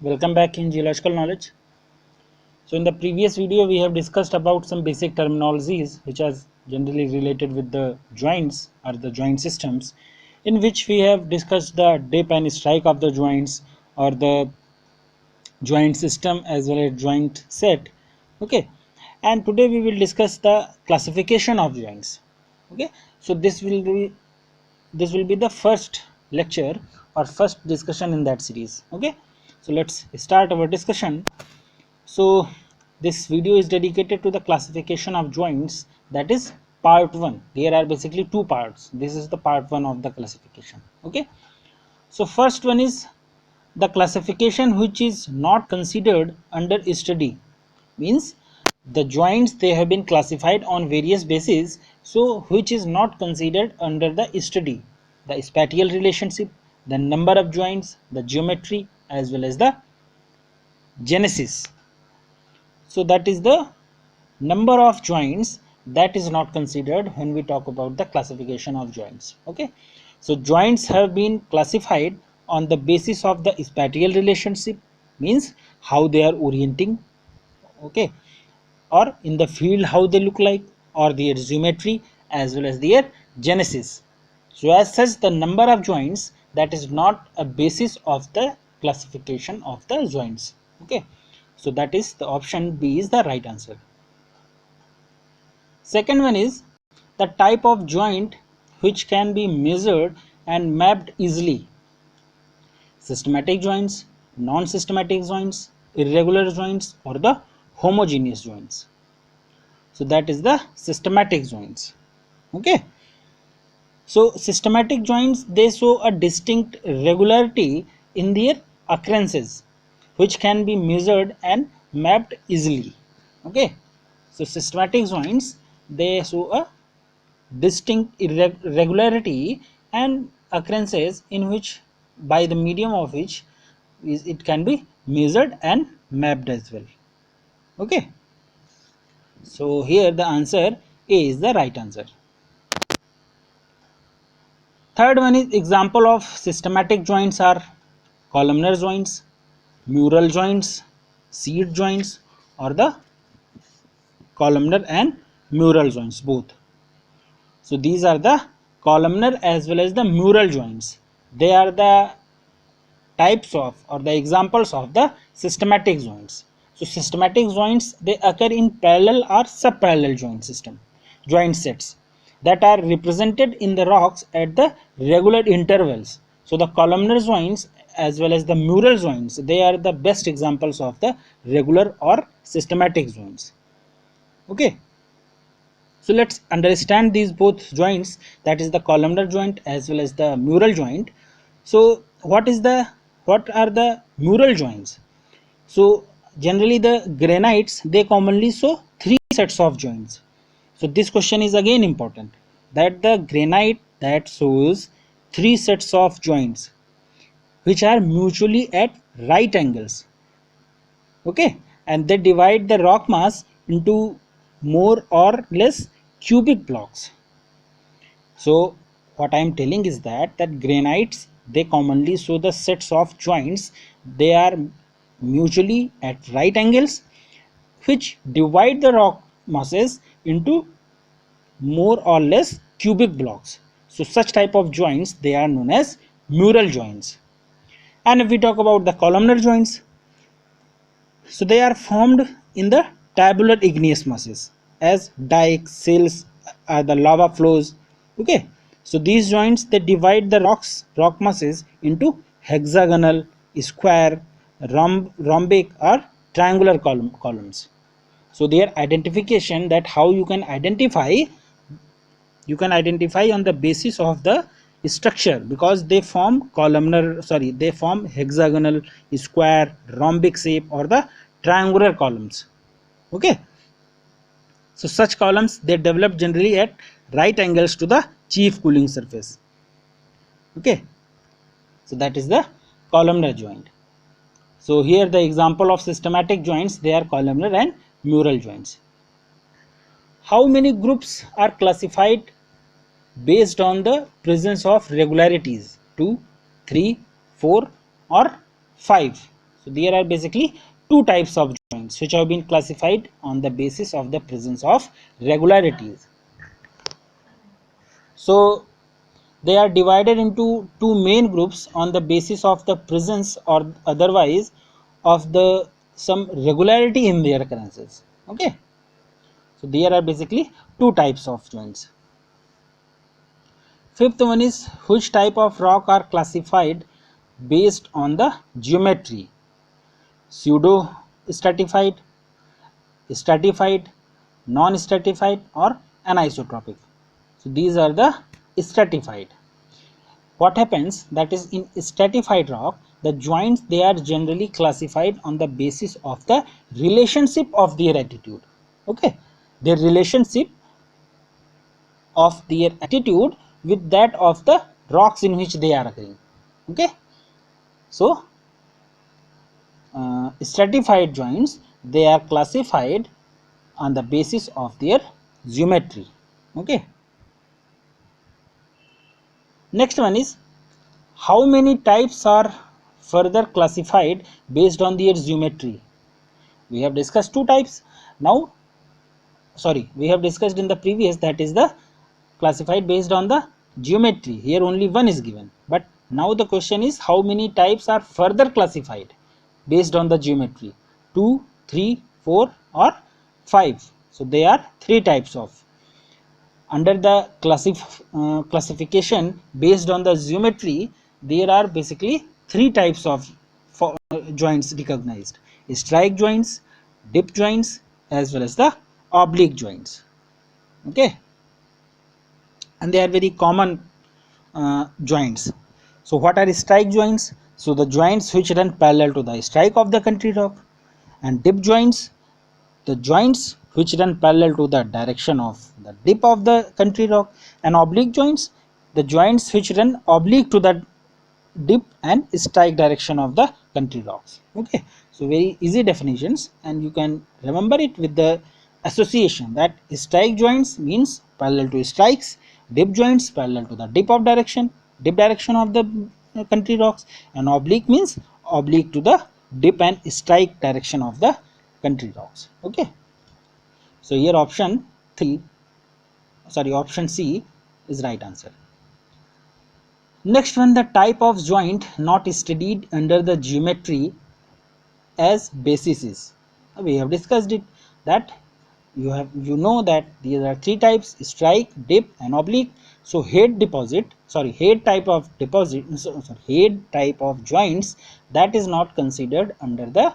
Welcome back in Geological Knowledge. So in the previous video we have discussed about some basic terminologies which are generally related with the joints or the joint systems, in which we have discussed the dip and strike of the joints or the joint system as well as joint set. Okay, and today we will discuss the classification of joints. Okay, so this will be the first lecture or first discussion in that series. Okay, so let's start our discussion. So this video is dedicated to the classification of joints, that is part 1. There are basically two parts. This is the part 1 of the classification. Okay, so first one is the classification which is not considered under study, means the joints they have been classified on various bases, so which is not considered under the study: the spatial relationship, the number of joints, the geometry, as well as the genesis. So that is the number of joints that is not considered when we talk about the classification of joints. Okay, so joints have been classified on the basis of the spatial relationship, means how they are orienting, okay, or in the field how they look like, or their geometry as well as their genesis. So as such, the number of joints, that is not a basis of the classification of the joints. Okay, so that is the option B is the right answer. Second one is the type of joint which can be measured and mapped easily: systematic joints, non-systematic joints, irregular joints, or the homogeneous joints. So that is the systematic joints. Okay, so systematic joints, they show a distinct regularity in their occurrences which can be measured and mapped easily. Okay, so systematic joints, they show a distinct irregularity and occurrences in which, by the medium of which it can be measured and mapped as well. Okay, so here the answer A is the right answer. Third one is example of systematic joints are columnar joints, mural joints, seat joints, or the columnar and mural joints both. So these are the columnar as well as the mural joints. They are the types of or the examples of the systematic joints. So systematic joints, they occur in parallel or subparallel joint sets that are represented in the rocks at the regular intervals. So the columnar joints as well as the mural joints, they are the best examples of the regular or systematic joints. Okay, so let's understand these both joints, that is the columnar joint as well as the mural joint. So what are the mural joints? So generally the granites, they commonly show three sets of joints. So this question is again important, that the granite that shows three sets of joints which are mutually at right angles. Okay, and they divide the rock mass into more or less cubic blocks. So what I am telling is that granites, they commonly show the sets of joints, they are mutually at right angles, which divide the rock masses into more or less cubic blocks. So such type of joints, they are known as mural joints. And if we talk about the columnar joints, so they are formed in the tabular igneous masses as dikes, sills, the lava flows. Okay, so these joints, they divide the rock masses into hexagonal, square, rhombic, or triangular columns. So their identification, that how you can identify on the basis of the structure, because they form they form hexagonal, square, rhombic shape, or the triangular columns. Okay, so such columns, they develop generally at right angles to the chief cooling surface. Okay, so that is the columnar joint. So here the example of systematic joints, they are columnar and mural joints. How many groups are classified based on the presence of regularities? 2, 3, 4, or 5? So there are basically two types of joints which have been classified on the basis of the presence of regularities. So they are divided into two main groups on the basis of the presence or otherwise of the some regularity in their occurrences. Okay, so there are basically two types of joints. Fifth one is which type of rock are classified based on the geometry: pseudo stratified, stratified, non stratified, or anisotropic. So these are the stratified. What happens that is in stratified rock, the joints they are generally classified on the basis of the relationship of their attitude. Okay, their relationship of their attitude with that of the rocks in which they are occurring. Okay, so stratified joints they are classified on the basis of their geometry. Okay, next one is how many types are further classified based on their geometry. We have discussed two types. Now sorry, we have discussed in the previous, that is the classified based on the geometry. Here only one is given, but now the question is how many types are further classified based on the geometry: 2, 3, 4 or 5. So they are three types of. Under the classification based on the geometry, there are basically three types of joints recognized: strike joints, dip joints, as well as the oblique joints. Okay, and they are very common joints. So what are strike joints? So the joints which run parallel to the strike of the country rock. And dip joints, the joints which run parallel to the direction of the dip of the country rock. And oblique joints, the joints which run oblique to the dip and strike direction of the country rocks. Okay, so very easy definitions, and you can remember it with the association that strike joints means parallel to strikes, dip joints parallel to the dip direction of the country rocks, and oblique means oblique to the dip and strike direction of the country rocks. Okay, so here option C is right answer. Next one, the type of joint not studied under the geometry as basis is. We have discussed it, that you know that there are three types: strike, dip and oblique. So head type of joints that is not considered under the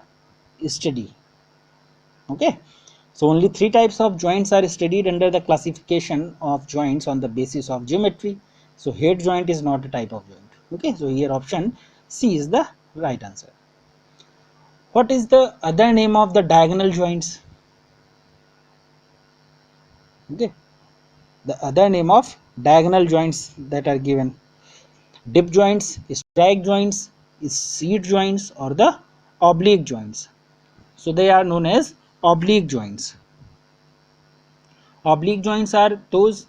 study. Okay, so only three types of joints are studied under the classification of joints on the basis of geometry. So head joint is not a type of joint. Okay, so here option C is the right answer. What is the other name of the diagonal joints? Okay, the other name of diagonal joints that are given: dip joints, strike joints, seat joints, or the oblique joints. So they are known as oblique joints. Oblique joints are those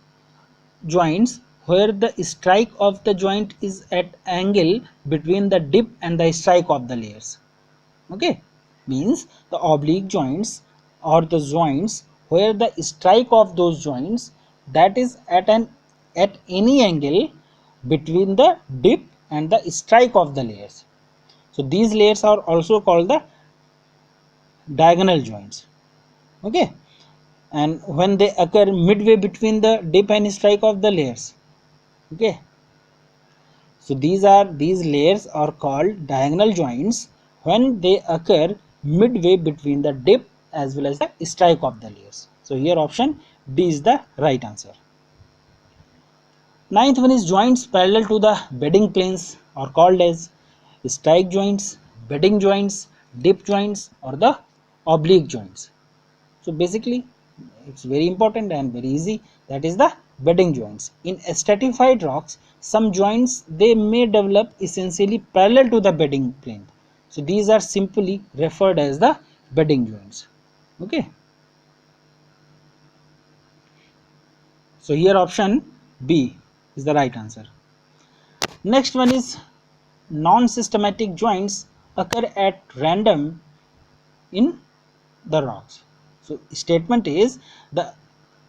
joints where the strike of the joint is at angle between the dip and the strike of the layers. Okay, means the oblique joints or the joints where the strike of those joints that is at any angle between the dip and the strike of the layers. So these layers are also called the diagonal joints. Okay, and when they occur midway between the dip and strike of the layers. Okay, so these layers are called diagonal joints when they occur midway between the dip as well as the strike of the layers. So here option D is the right answer. Ninth one is joints parallel to the bedding planes are called as strike joints, bedding joints, dip joints, or the oblique joints. So basically it's very important and very easy, that is the bedding joints. In stratified rocks, some joints they may develop essentially parallel to the bedding plane. So these are simply referred as the bedding joints. Okay, so here option B is the right answer. Next one is non-systematic joints occur at random in the rocks. So statement is the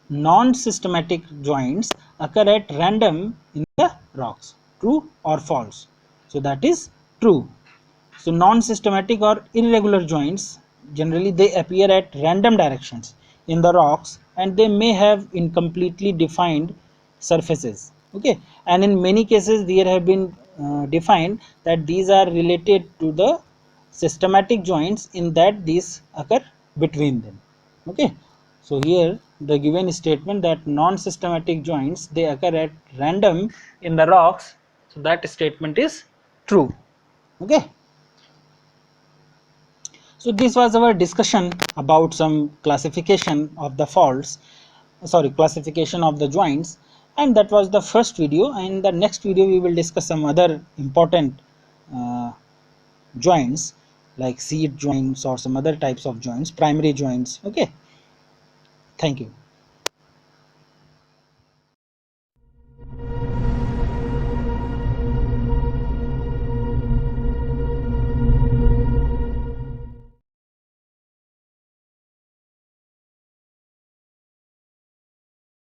non-systematic joints occur at random in the rocks. True or false? So that is true. So non-systematic or irregular joints, generally they appear at random directions in the rocks, and they may have incompletely defined surfaces. Okay, and in many cases there have been defined that these are related to the systematic joints in that these occur between them. Okay, so here the given statement that non-systematic joints they occur at random in the rocks, so that statement is true. Okay, so this was our discussion about some classification of the faults, sorry, classification of the joints, and that was the first video. And the next video we will discuss some other important uh, joints like seed joints or some other types of joints, primary joints. Okay, thank you.